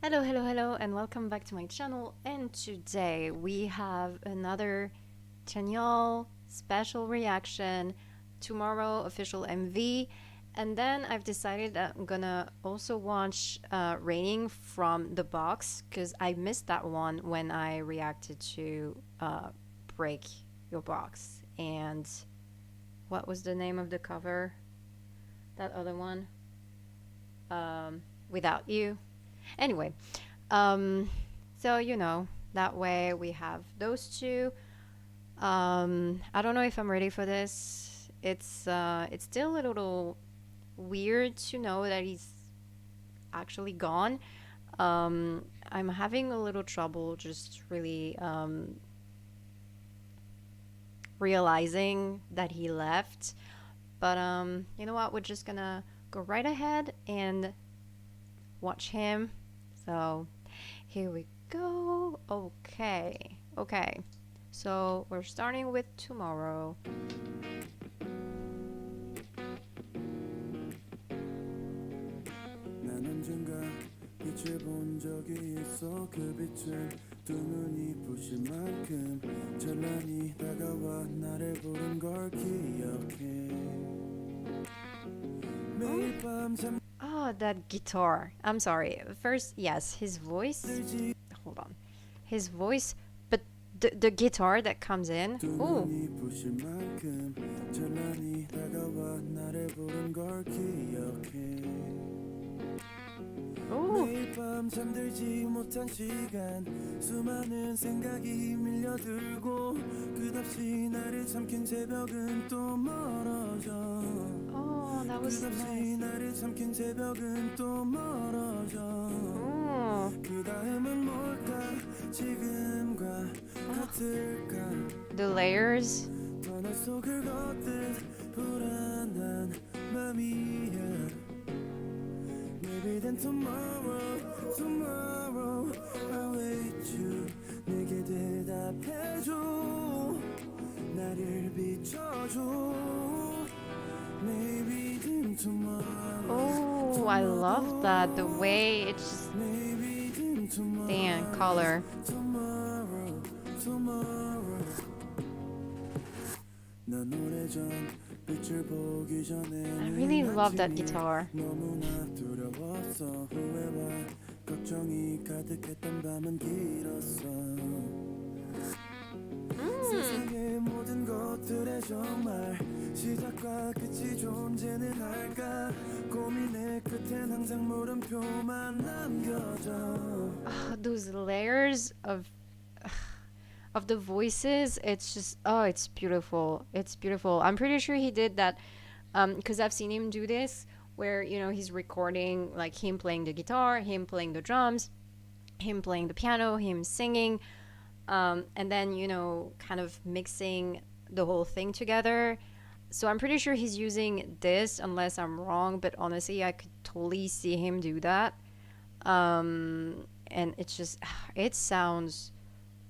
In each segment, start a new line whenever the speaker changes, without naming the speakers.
Hello, hello, hello, and welcome back to my channel. And today we have another CHANYEOL special reaction, tomorrow official MV, and then I've decided that I'm gonna also watch Raining from the Box because I missed that one when I reacted to Break Your Box. And what was the name of the cover? That other one? Without You. Anyway, um, so that way we have those two. I don't know if I'm ready for this. It's still a little weird to know that he's actually gone. I'm having a little trouble just really realizing that he left. But you know what? We're just gonna go right ahead and watch him. So here we go. Okay. Okay. So we're starting with tomorrow. 난 언젠가 빛을 본 적이 있어 그 빛은 두 눈이 부실 만큼 찬란히 다가와 나를 부른 걸 기억해 매일 밤 잠 Oh, that guitar. I'm sorry. First, yes, his voice. Hold on. His voice, but the guitar that comes in. Ooh. 매일 밤 잠들지 못한 시간 수많은 생각이 밀려들고 끝없이 나를 삼킨 새벽은 또 멀어져. Oh, that was nice. 나를 삼킨 새벽은 또 멀어져. 그 다음은 뭘까 지금과 같을까. The layers. 터널 속을 걷듯 불안한 맘이야. Maybe then tomorrow I'll wait you 내게 대답해줘 나를 비춰줘 Maybe then tomorrow Oh, I love that. The way it's damn color. I really love that guitar. Those layers of the voices, it's just, oh, it's beautiful. It's beautiful. I'm pretty sure he did that because I've seen him do this where he's recording like him playing the guitar, him playing the drums, him playing the piano, him singing, and then kind of mixing the whole thing together. So I'm pretty sure he's using this, unless I'm wrong, but honestly I could totally see him do that. And it's just, it sounds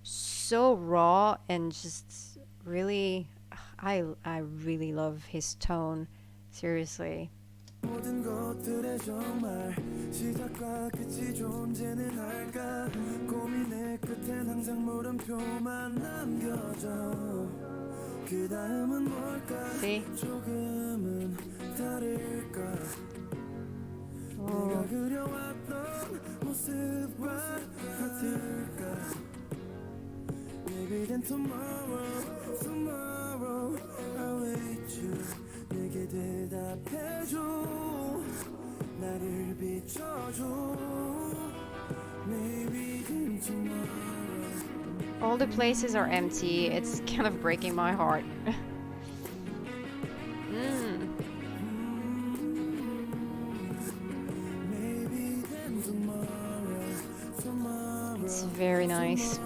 so raw and just really, I really love his tone. Seriously. 모든 것들의 정말 시작과 끝이 존재는 할까 고민의 끝엔 항상 물음표만 남겨져 그 다음은 뭘까 조금은 다를까 내가 그려왔던 모습과 같을까 Maybe then tomorrow I'll wait you 내게 대답해줘 나를 비춰줘 Maybe then tomorrow All the places are empty. It's kind of breaking my heart. Maybe then tomorrow It's very nice.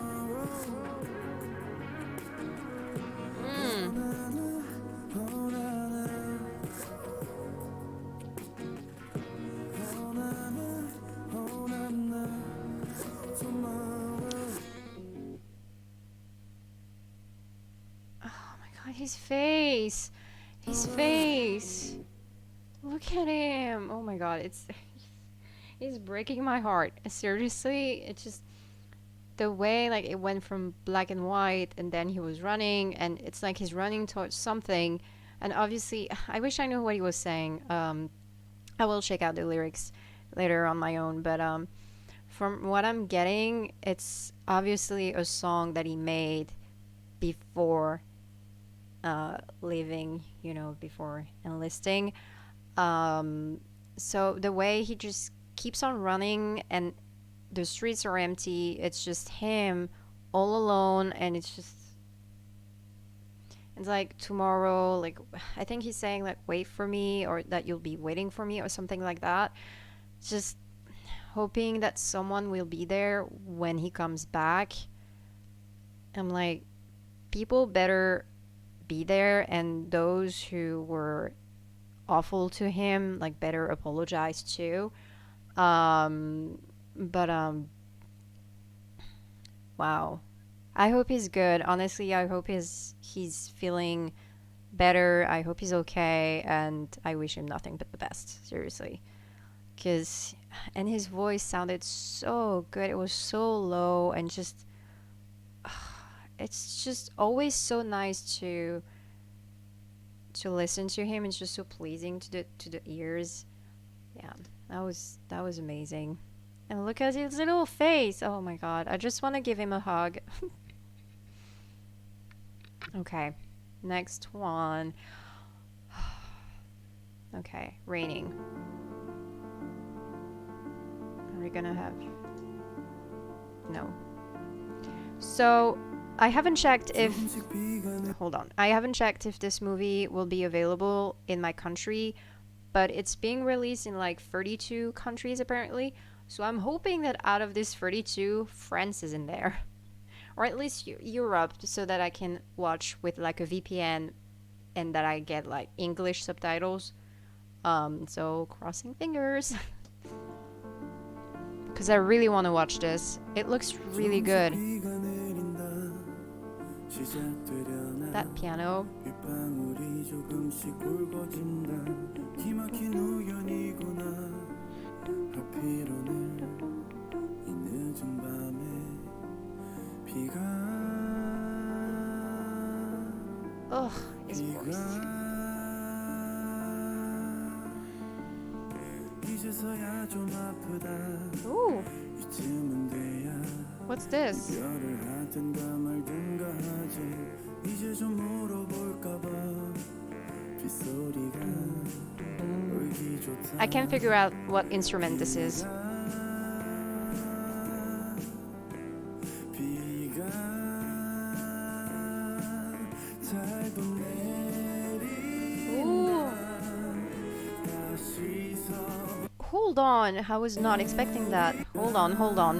His face, his face. Look at him. Oh my god, He's breaking my heart. Seriously, it's just the way like it went from black and white and then he was running and it's like he's running towards something and obviously I wish I knew what he was saying. I will check out the lyrics later on my own, but from what I'm getting, it's obviously a song that he made before leaving, before enlisting. Um, so the way he just keeps on running and the streets are empty, it's just him all alone, and it's like tomorrow, like I think he's saying like wait for me or that you'll be waiting for me or something like that. Just hoping that someone will be there when he comes back. I'm like, people better be there, and those who were awful to him, like, better apologize too. Um, but wow. I hope he's good. Honestly, I hope he's feeling better. I hope he's okay, and I wish him nothing but the best. Seriously, because and his voice sounded so good. It was so low and just it's just always so nice to listen to him. It's just so pleasing to the ears. Yeah, that was amazing. And look at his little face. Oh my god, I just want to give him a hug. Okay, next one. Okay, raining. Are we gonna have no? So I haven't checked if hold on. I haven't checked if this movie will be available in my country, but it's being released in like 32 countries apparently. So I'm hoping that out of this 32, France is in there, or at least Europe, so that I can watch with like a VPN and that I get like English subtitles. So crossing fingers, because I really want to watch this. It looks really good. That piano. Ugh, his voice. Ooh. What's this? I can't figure out what instrument this is. Ooh. Hold on, I was not expecting that. Hold on, hold on.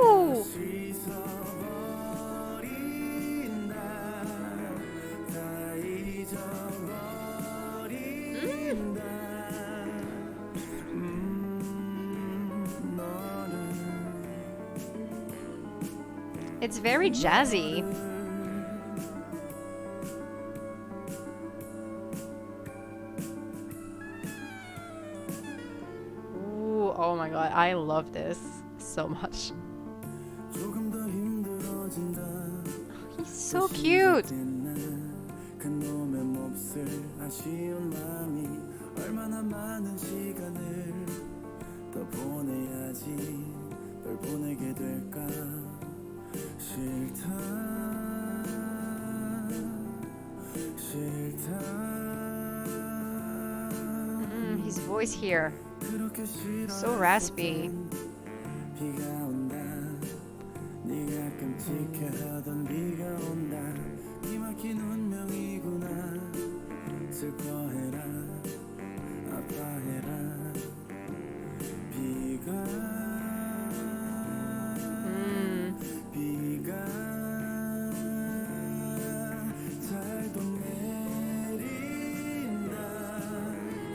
Ooh. It's very jazzy. Ooh, oh my god, I love this so much. He's so cute. His voice here, so raspy.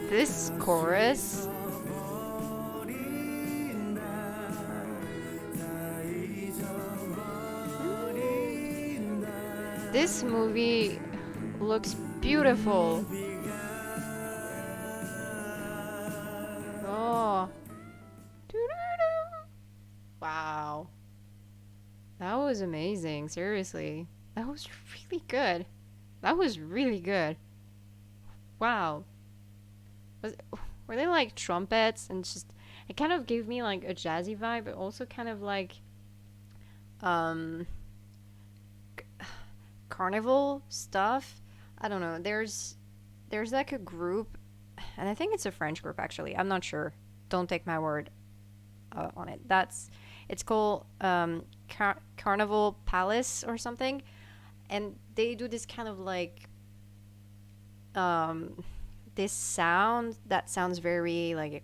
This chorus. This movie looks beautiful. Oh. Wow. That was amazing. Seriously. That was really good. That was really good. Wow. Was were they like trumpets and just it kind of gave me like a jazzy vibe, but also kind of like um carnival stuff. I don't know. There's like a group, and I think it's a French group actually. I'm not sure. Don't take my word on it. That's it's called Carnival Palace or something, and they do this kind of um this sound that sounds very like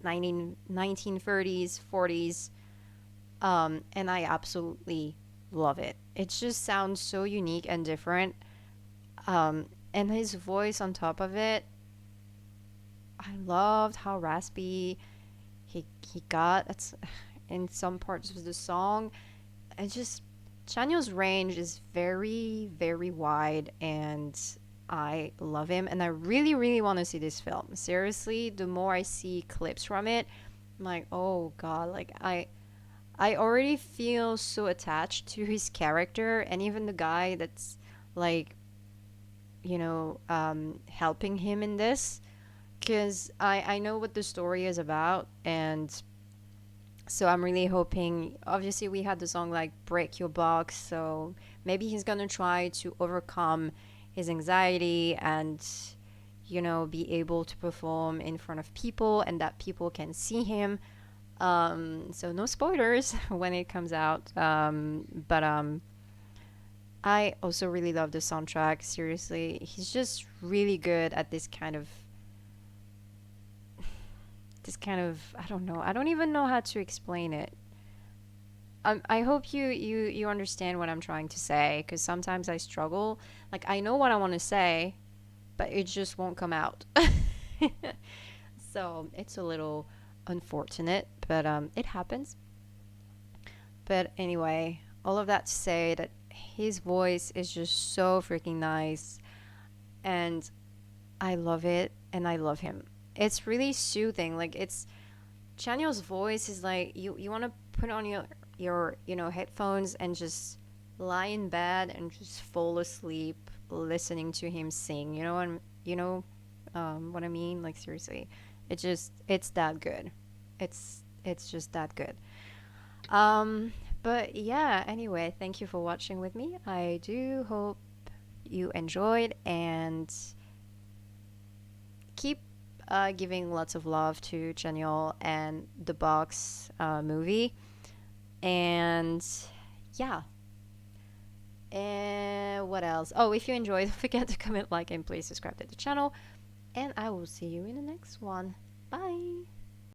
1930s 40s, and I absolutely love it. It just sounds so unique and different, and his voice on top of it, I loved how raspy he got. It's in some parts of the song. It just Chanyeol's range is very very wide, and I love him. And I really really want to see this film. Seriously, the more I see clips from it, I'm like, oh god, like I already feel so attached to his character, and even the guy that's like helping him in this, because I know what the story is about, and so I'm really hoping. Obviously, we had the song like "Break Your Box," so maybe he's gonna try to overcome his anxiety and be able to perform in front of people, and that people can see him. So no spoilers when it comes out. But I also really love the soundtrack. Seriously, he's just really good at this kind of I don't know. I don't even know how to explain it. I hope you understand what I'm trying to say, because sometimes I struggle. Like I know what I want to say, but it just won't come out. So it's a little unfortunate, but it happens. But anyway, all of that to say that his voice is just so freaking nice, and I love it, and I love him. It's really soothing. Like it's Chanyeol's voice is like you want to put on your headphones and just lie in bed and just fall asleep listening to him sing. What I mean? Like seriously, it's that good. It's just that good. Um, but yeah. Anyway, thank you for watching with me. I do hope you enjoyed, and keep giving lots of love to Chanyeol and the Box movie. And yeah. And what else? Oh, if you enjoyed, don't forget to comment, like, and please subscribe to the channel. And I will see you in the next one. Bye.